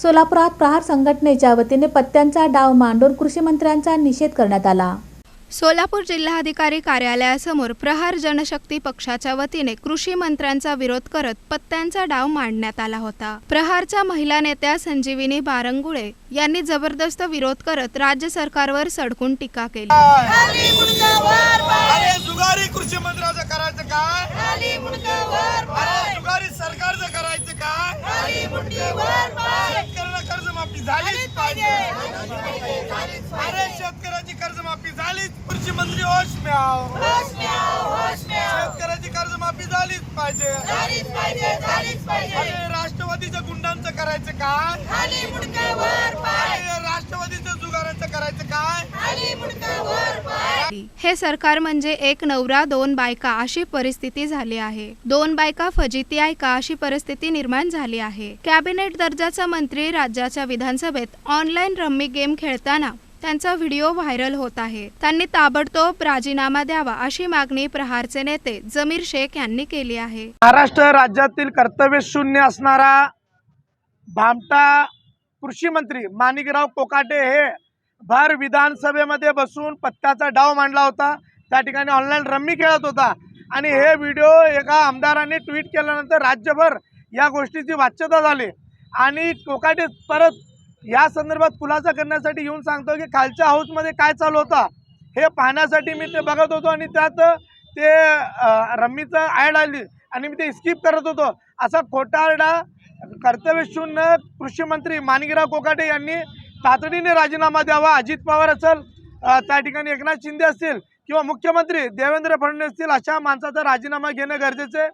सोलापुरात प्रहार संघटनेच्या वतीने पत्त्यांचा डाव मांडून कृषी मंत्र्यांचा निषेध करण्यात आला। सोलापूर जिल्हाधिकारी कार्यालयासमोर प्रहार जनशक्ती पक्षाच्या वतीने कृषी मंत्र्यांचा विरोध करत पत्त्यांचा डाव मांडण्यात आला होता। प्रहारच्या महिला नेत्या संजीवनी बारंगुळे यांनी जबरदस्त विरोध करत राज्य सरकारवर सडकून टीका केली। जुगारी कृषी मंत्र्याचं करायचं काय? जुगारी सरकारचं करायचं काय? शेतकऱ्यांना कर्जमाफी झालीच पाहिजे। अरे शेतकऱ्याची कर्जमाफी झालीच, कृषी मंत्री होश में आओ। शेतकऱ्याची कर्जमाफी झालीच पाहिजे। अरे राष्ट्रवादीच्या गुंडांचं करायचं काय? राष्ट्रवादीच्या जुगारांचं करायचं काय? हे सरकार म्हणजे एक नवरा दोन बायका अशी परिस्थिती झाली आहे। दोन बायका फजिती आहे का अशी परिस्थिती निर्माण झाली आहे। कॅबिनेट दर्जाचा मंत्री राज्याच्या विधानसभेत ऑनलाईन रम्मी गेम खेळताना त्यांचा व्हिडिओ व्हायरल होत आहे। त्यांनी ताबडतोब राजीनामा द्यावा अशी मागणी प्रहारचे नेते जमीर शेख यांनी केली आहे। महाराष्ट्र राज्यातील कर्तव्य शून्य असणारा भामटा कृषी मंत्री माणिकराव कोकाटे हे भर विधानसभेमध्ये बसून पत्त्याचा डाव मांडला होता। त्या ठिकाणी ऑनलाईन रम्मी खेळत होता आणि हे व्हिडिओ एका आमदाराने ट्विट केल्यानंतर राज्यभर या गोष्टीची वाच्यता झाली आणि कोकाटे परत या संदर्भात खुलासा करण्यासाठी येऊन सांगतो की खालच्या हाऊसमध्ये काय चालू होता हे पाहण्यासाठी मी ते बघत होतो आणि त्यात ते रम्मीचं ॲड आली आणि मी ते स्किप करत होतो असा खोटारडा कर्तव्यशून्य कृषी मंत्री माणिकराव कोकाटे यांनी तातडीने राजीनामा द्यावा। अजित पवार असेल, त्या ठिकाणी एकनाथ शिंदे असतील किंवा मुख्यमंत्री देवेंद्र फडणवीस असतील, अशा माणसाचा राजीनामा घेणं गरजेचं आहे।